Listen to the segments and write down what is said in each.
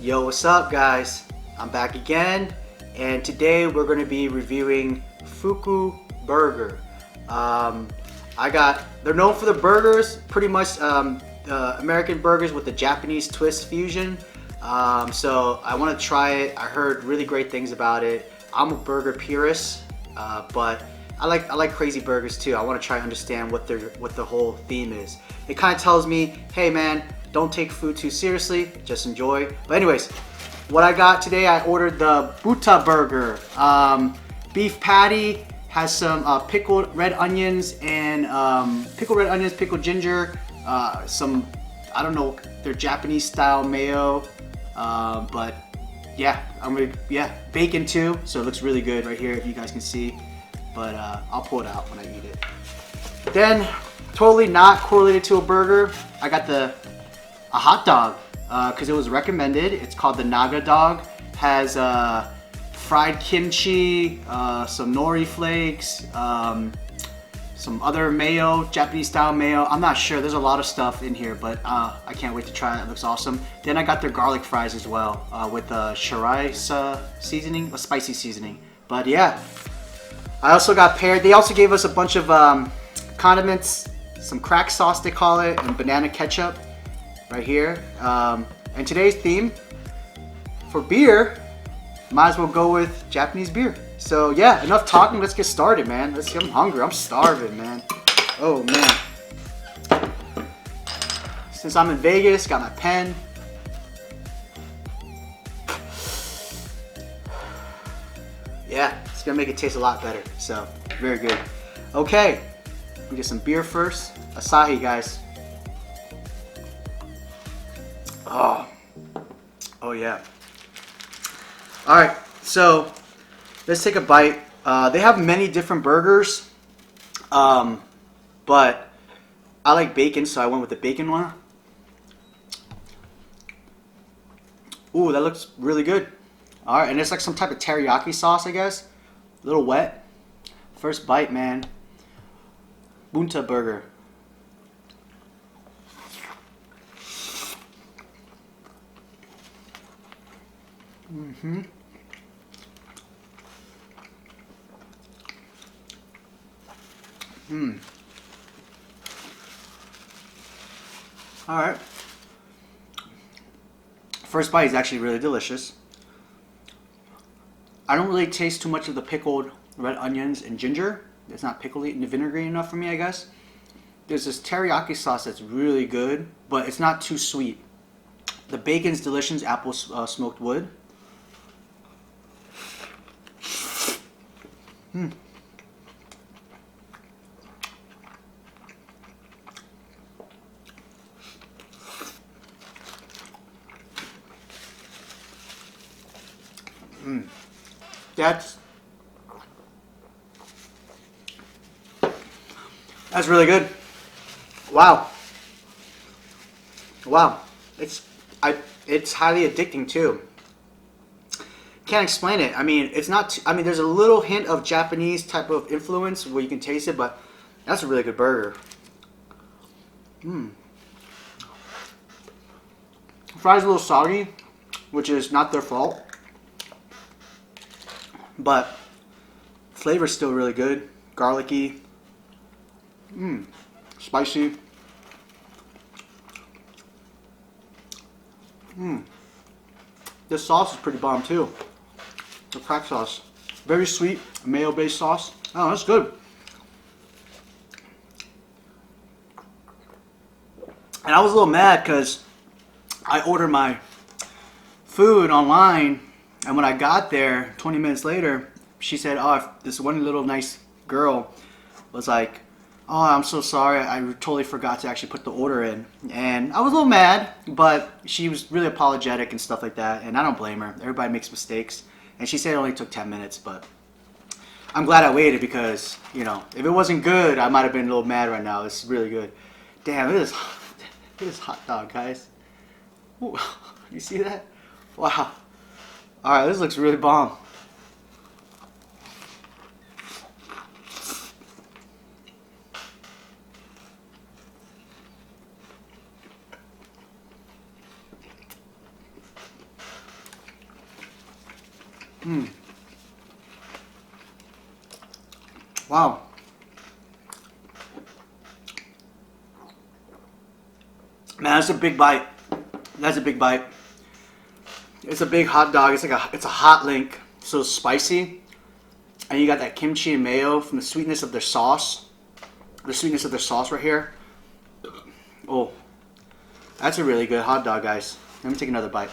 Yo, what's up guys? I'm back again, and today we're going to be reviewing Fuku Burger. They're known for the burgers, pretty much American burgers with the Japanese twist fusion. So I want to try it. I heard really great things about it. I'm a burger purist, but I like crazy burgers too. I want to try and understand what the whole theme is. It kind of tells me, hey man, don't take food too seriously, just enjoy. But anyways, what I got today, I ordered the Blvd burger. Beef patty, has some pickled red onions and pickled ginger, some, I don't know, they're Japanese style mayo, but yeah, bacon too, so it looks really good right here if you guys can see, but I'll pull it out when I eat it. Then, totally not correlated to a burger, I got a hot dog, because it was recommended. It's called the Naga dog, has fried kimchi, some nori flakes, some other mayo, Japanese style mayo. I'm not sure, there's a lot of stuff in here, but I can't wait to try it. It looks awesome. Then I got their garlic fries as well, with shirai seasoning, a spicy seasoning. But yeah, I also got paired. They also gave us a bunch of condiments, some crack sauce they call it, and banana ketchup right here. And today's theme for beer, might as well go with Japanese beer. So yeah, enough talking, let's get started, man. I'm hungry, I'm starving, man. Oh man. Since I'm in Vegas, got my pen. Yeah, it's gonna make it taste a lot better, so very good. Okay, we get some beer first. Asahi, guys. Oh yeah. All right, so let's take a bite. They have many different burgers, but I like bacon, so I went with the bacon one. Ooh, that looks really good. All right, and it's like some type of teriyaki sauce, I guess. A little wet. First bite, man. Blvd burger. All right. First bite is actually really delicious. I don't really taste too much of the pickled red onions and ginger. It's not pickly and vinegary enough for me, I guess. There's this teriyaki sauce that's really good, but it's not too sweet. The bacon's delicious, apple smoked wood. That's really good. Wow. It's highly addicting too. Can't explain it. I mean, it's not. I mean, there's a little hint of Japanese type of influence where you can taste it, but that's a really good burger. Fries a little soggy, which is not their fault, but flavor's still really good. Garlicky. Spicy. This sauce is pretty bomb too. The crack sauce. Very sweet, mayo-based sauce. Oh, that's good. And I was a little mad because I ordered my food online, and when I got there 20 minutes later, she said, oh, this one little nice girl was like, oh, I'm so sorry, I totally forgot to actually put the order in. And I was a little mad, but she was really apologetic and stuff like that, and I don't blame her. Everybody makes mistakes. And she said it only took 10 minutes, but I'm glad I waited because, you know, if it wasn't good, I might have been a little mad right now. It's really good. Damn, look at this hot dog, guys. Ooh, you see that? Wow. Alright, this looks really bomb. Wow. Man, that's a big bite. That's a big bite. It's a big hot dog. It's like it's a hot link, so spicy. And you got that kimchi and mayo from the sweetness of their sauce. The sweetness of their sauce right here. Oh, that's a really good hot dog, guys. Let me take another bite.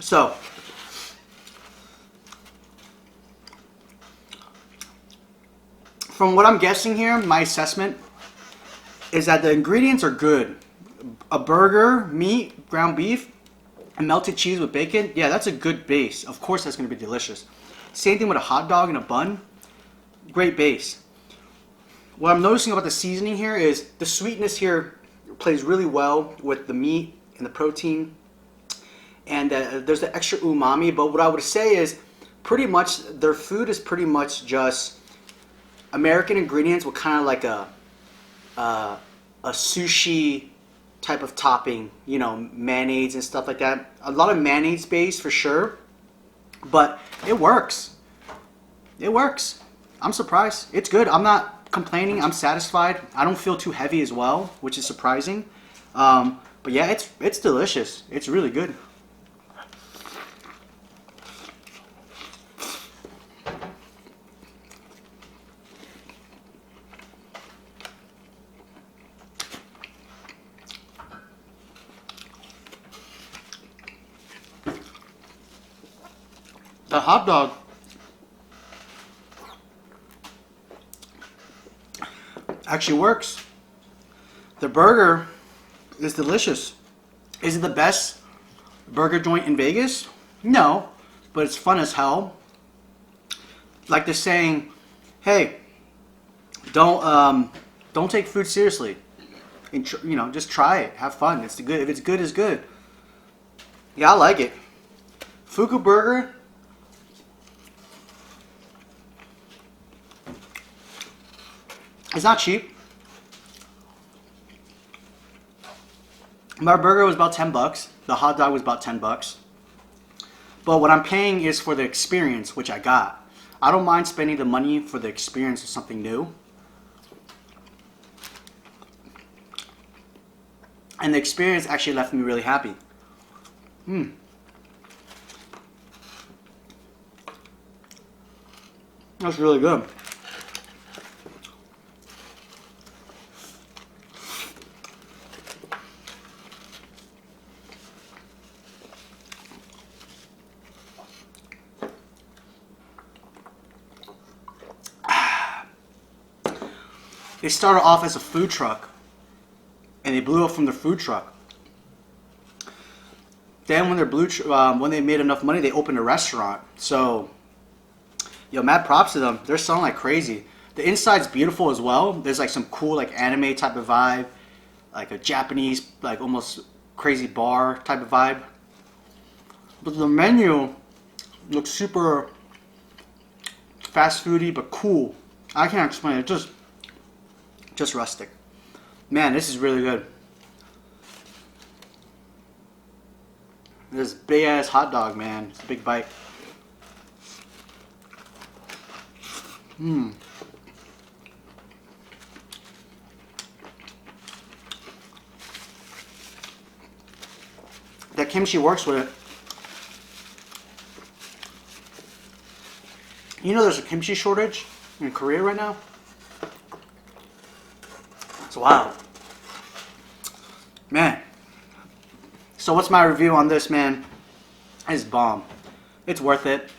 So, from what I'm guessing here, my assessment is that the ingredients are good. A burger, meat, ground beef, and melted cheese with bacon. Yeah, that's a good base. Of course, that's going to be delicious. Same thing with a hot dog and a bun. Great base. What I'm noticing about the seasoning here is the sweetness here plays really well with the meat and the protein. And there's the extra umami. But what I would say is pretty much their food is pretty much just American ingredients with kind of like a sushi type of topping, you know, mayonnaise and stuff like that. A lot of mayonnaise base for sure, but it works. It works. I'm surprised. It's good. I'm not complaining. I'm satisfied. I don't feel too heavy as well, which is surprising. But yeah, it's delicious. It's really good. The hot dog actually works. The burger is delicious. Is it the best burger joint in Vegas? No, but it's fun as hell. Like they're saying, hey, don't take food seriously. And you know, just try it, have fun. It's good. If it's good, it's good. Yeah, I like it. Fuku Burger. It's not cheap. My burger was about 10 bucks. The hot dog was about 10 bucks. But what I'm paying is for the experience, which I got. I don't mind spending the money for the experience of something new. And the experience actually left me really happy. That's really good. They started off as a food truck, and they blew up from the food truck. Then when they made enough money, they opened a restaurant. So, yo, mad props to them. They're selling like crazy. The inside's beautiful as well. There's like some cool like anime type of vibe, like a Japanese like almost crazy bar type of vibe. But the menu looks super fast foody but cool. I can't explain it. Just rustic. Man, this is really good. This big ass hot dog, man. It's a big bite. That kimchi works with it. You know there's a kimchi shortage in Korea right now? It's wild. Man. So what's my review on this, man? It's bomb. It's worth it.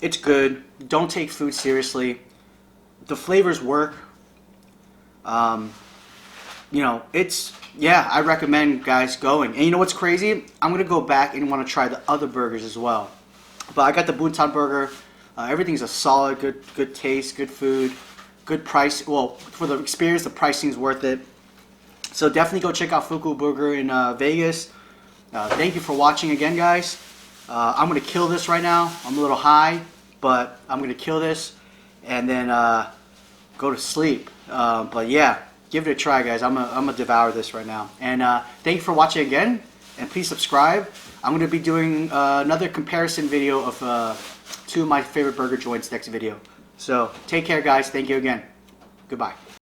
It's good. Don't take food seriously. The flavors work. You know, yeah, I recommend guys going. And you know what's crazy? I'm going to go back and want to try the other burgers as well. But I got the Buntan burger. Everything's a solid, good taste, good food. good price. Well, for the experience, the pricing is worth it. So definitely go check out Fuku Burger in Vegas. Thank you for watching again, guys. I'm gonna kill this right now. I'm a little high, but I'm gonna kill this and then go to sleep. But yeah, give it a try, guys. I'm gonna devour this right now. And thank you for watching again, and please subscribe. I'm gonna be doing another comparison video of 2 of my favorite burger joints next video. So take care, guys. Thank you again. Goodbye.